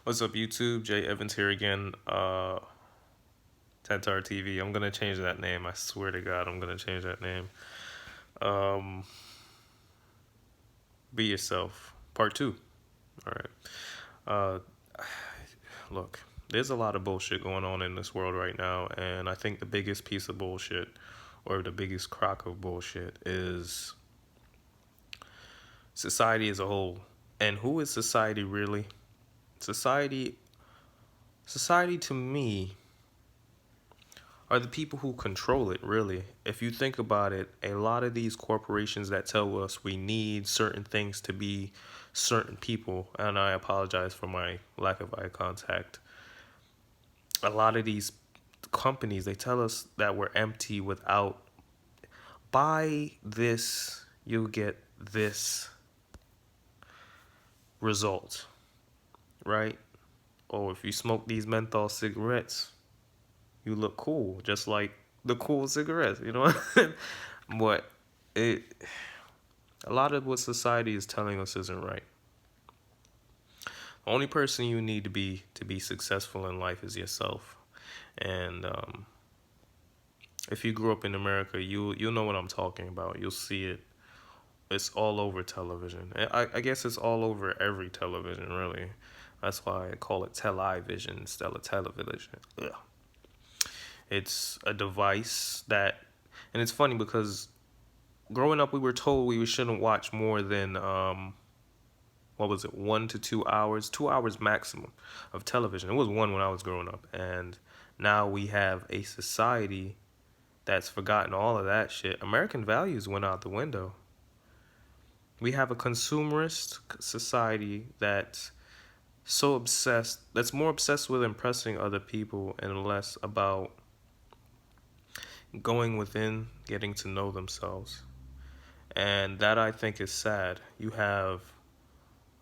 What's up, YouTube? Jay Evans here again. Tantar TV. I'm gonna change that name. I swear to God, I'm gonna change that name. Um, be yourself. Part two. All right. Uh, look, there's a lot of bullshit going on in this world right now, and I think the biggest piece of bullshit, or the biggest crock of bullshit, is society as a whole. And who is society really? Society, society to me are the people who control it, really. If you think about it, a lot of these corporations that tell us we need certain things to be certain people, and I apologize for my lack of eye contact. A lot of these companies, they tell us that we're empty without, buy this, you'll get this result, right? Or if you smoke these menthol cigarettes, you look cool, just like the cool cigarettes, you know? But it, a lot of what society is telling us isn't right. The only person you need to be successful in life is yourself. And if you grew up in America, you'll know what I'm talking about. You'll see it. It's all over television. I guess it's all over every television, really. That's why I call it television instead of television. Ugh. It's a device that, and it's funny because growing up we were told we shouldn't watch more than what was it, 1 to 2 hours, 2 hours maximum of television. It was one when I was growing up, and now we have a society that's forgotten all of that shit. American values went out the window. We have a consumerist society that's so obsessed, that's more obsessed with impressing other people and less about going within, getting to know themselves. And that, I think, is sad. You have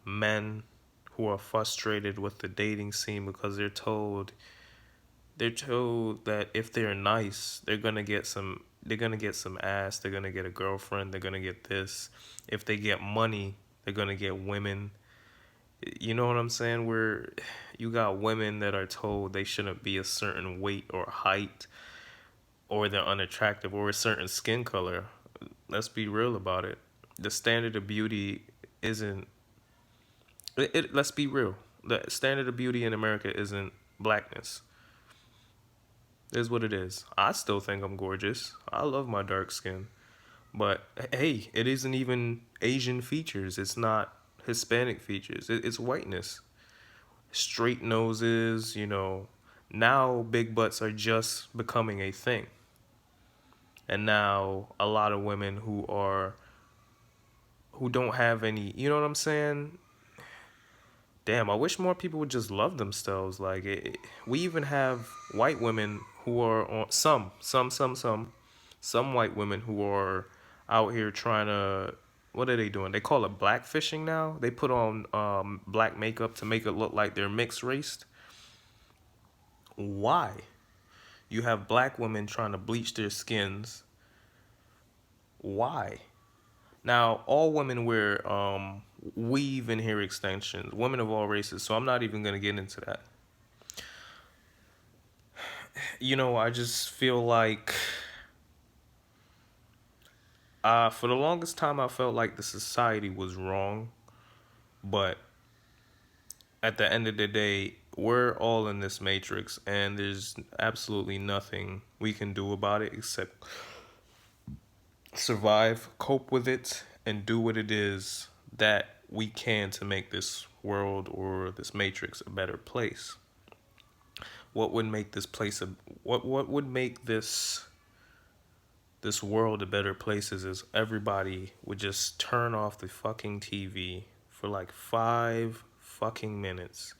men who are frustrated with the dating scene because they're told that if they're nice, they're gonna get some ass, they're gonna get a girlfriend, they're gonna get this. If they get money, they're gonna get women. You know what I'm saying? Where you got women that are told they shouldn't be a certain weight or height, or they're unattractive, or a certain skin color. Let's be real about it. The standard of beauty isn't let's be real. The standard of beauty in America isn't blackness. It is what it is. I still think I'm gorgeous. I love my dark skin. But hey, it isn't even Asian features. It's not Hispanic features. It's whiteness. Straight noses, Now big butts are just becoming a thing. And now a lot of women who don't have any, you know what I'm saying? Damn, I wish more people would just love themselves. Like we even have white women who are on some white women who are out here trying to. What are they doing? They call it blackfishing now. They put on black makeup to make it look like they're mixed raced. Why? You have black women trying to bleach their skins. Why? Now, all women wear weave and hair extensions, women of all races, so I'm not even going to get into that. I just feel like for the longest time I felt like the society was wrong, but at the end of the day, we're all in this matrix, and there's absolutely nothing we can do about it except survive, cope with it, and do what it is that we can to make this world or this matrix a better place. What would make this place a what would make this world a better place is everybody would just turn off the fucking TV for like 5 fucking minutes.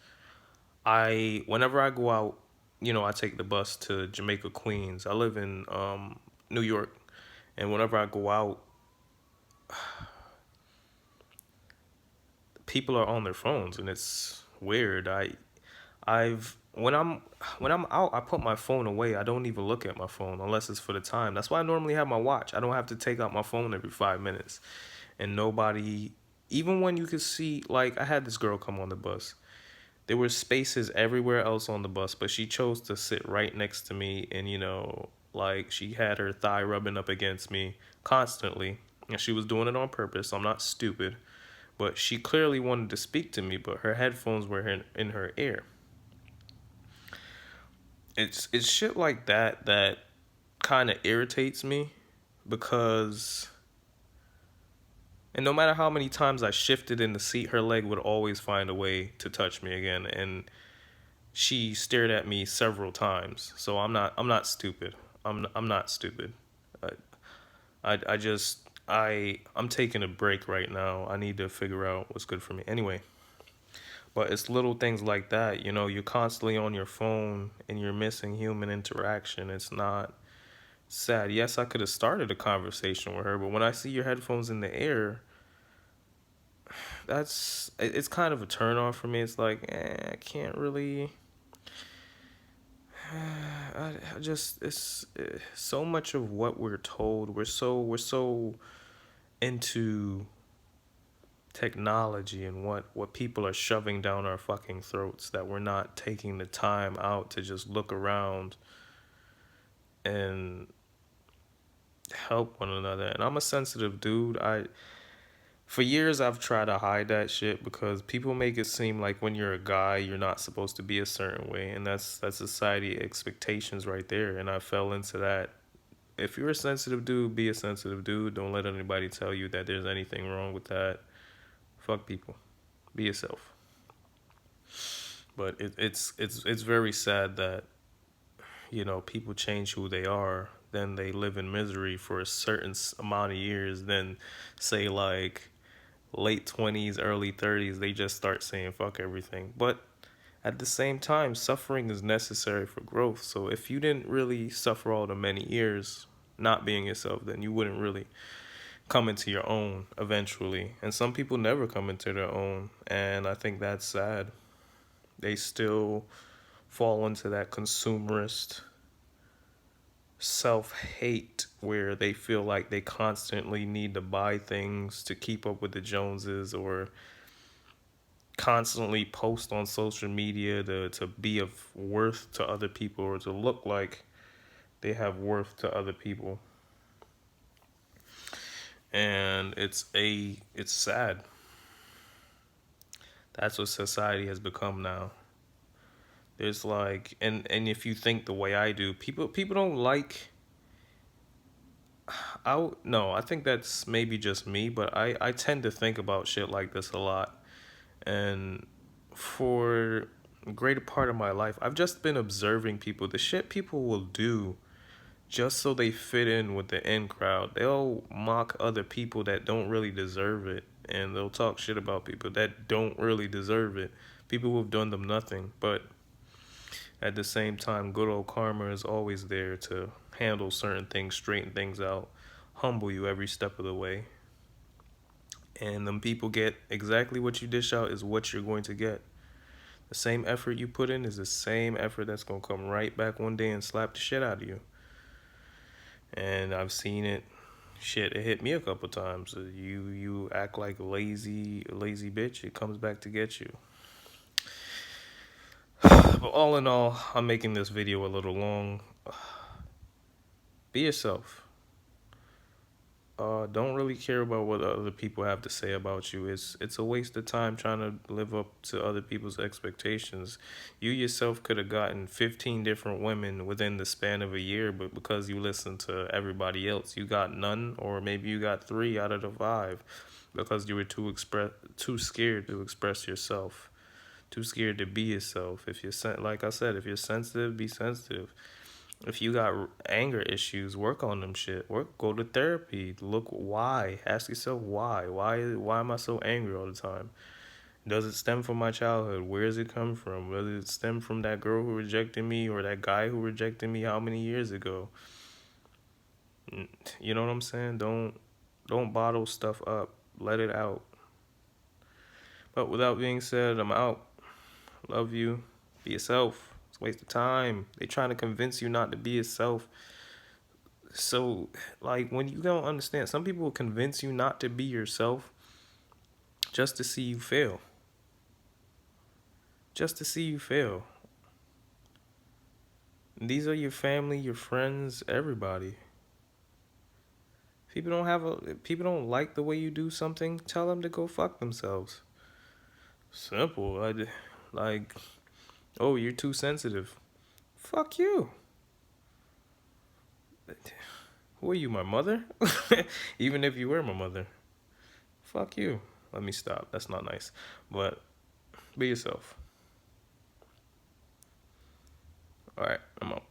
Whenever I go out, I take the bus to Jamaica, Queens. I live in New York, and whenever I go out, people are on their phones, and it's weird. I've when I'm out, I put my phone away. I don't even look at my phone unless it's for the time. That's why I normally have my watch. I don't have to take out my phone every 5 minutes. And nobody, even when you could see, like I had this girl come on the bus. There were spaces everywhere else on the bus, but she chose to sit right next to me, and like she had her thigh rubbing up against me constantly, and she was doing it on purpose. So I'm not stupid, but she clearly wanted to speak to me, but her headphones were in her ear. It's shit like that that kind of irritates me because, and no matter how many times I shifted in the seat, her leg would always find a way to touch me again, and she stared at me several times. So I'm not stupid. I'm not stupid. I I just I'm taking a break right now. I need to figure out what's good for me. Anyway, but it's little things like that. You're constantly on your phone and you're missing human interaction. It's not sad. Yes, I could have started a conversation with her, but when I see your headphones in the air, it's kind of a turn off for me. It's like, I can't really. I just it's so much of what we're told. We're so into technology and what people are shoving down our fucking throats that we're not taking the time out to just look around and help one another. And I'm a sensitive dude. For years I've tried to hide that shit because people make it seem like when you're a guy you're not supposed to be a certain way, and that's society expectations right there, and I fell into that. If you're a sensitive dude, be a sensitive dude. Don't let anybody tell you that there's anything wrong with that. Fuck people. Be yourself. But it's very sad that people change who they are, then they live in misery for a certain amount of years, then say like late 20s, early 30s, they just start saying fuck everything. But at the same time, suffering is necessary for growth. So if you didn't really suffer all the many years not being yourself, then you wouldn't really come into your own eventually. And some people never come into their own, and I think that's sad. They still fall into that consumerist self hate where they feel like they constantly need to buy things to keep up with the Joneses, or constantly post on social media to be of worth to other people, or to look like they have worth to other people. And it's sad. That's what society has become now. There's like, and if you think the way I do, people don't like. No, I think that's maybe just me, but I tend to think about shit like this a lot. And for a greater part of my life, I've just been observing people. The shit people will do just so they fit in with the in crowd. They'll mock other people that don't really deserve it, and they'll talk shit about people that don't really deserve it. People who've done them nothing, but at the same time, good old karma is always there to handle certain things, straighten things out, humble you every step of the way. And them people get exactly what you dish out is what you're going to get. The same effort you put in is the same effort that's going to come right back one day and slap the shit out of you. And I've seen it. Shit, it hit me a couple times. You act like a lazy bitch, it comes back to get you. But all in all, I'm making this video a little long. Be yourself. Don't really care about what other people have to say about you. It's a waste of time trying to live up to other people's expectations. You yourself could have gotten 15 different women within the span of a year, but because you listened to everybody else, you got none, or maybe you got 3 out of the 5 because you were too scared to express yourself, too scared to be yourself. If you're like I said, if you're sensitive, be sensitive. If you got anger issues, work on them shit. Go to therapy. Look why. Ask yourself why. Why am I so angry all the time? Does it stem from my childhood? Where does it come from? Does it stem from that girl who rejected me, or that guy who rejected me how many years ago? You know what I'm saying? Don't bottle stuff up. Let it out. But without being said, I'm out. Love you. Be yourself. It's a waste of time. They trying to convince you not to be yourself. So, like, when you don't understand, some people will convince you not to be yourself just to see you fail. just to see you fail. These are your family, your friends, everybody. People don't like the way you do something. Tell them to go fuck themselves. Simple. Like, oh, you're too sensitive. Fuck you. Who are you, my mother? Even if you were my mother. Fuck you. Let me stop. That's not nice. But be yourself. All right, I'm out.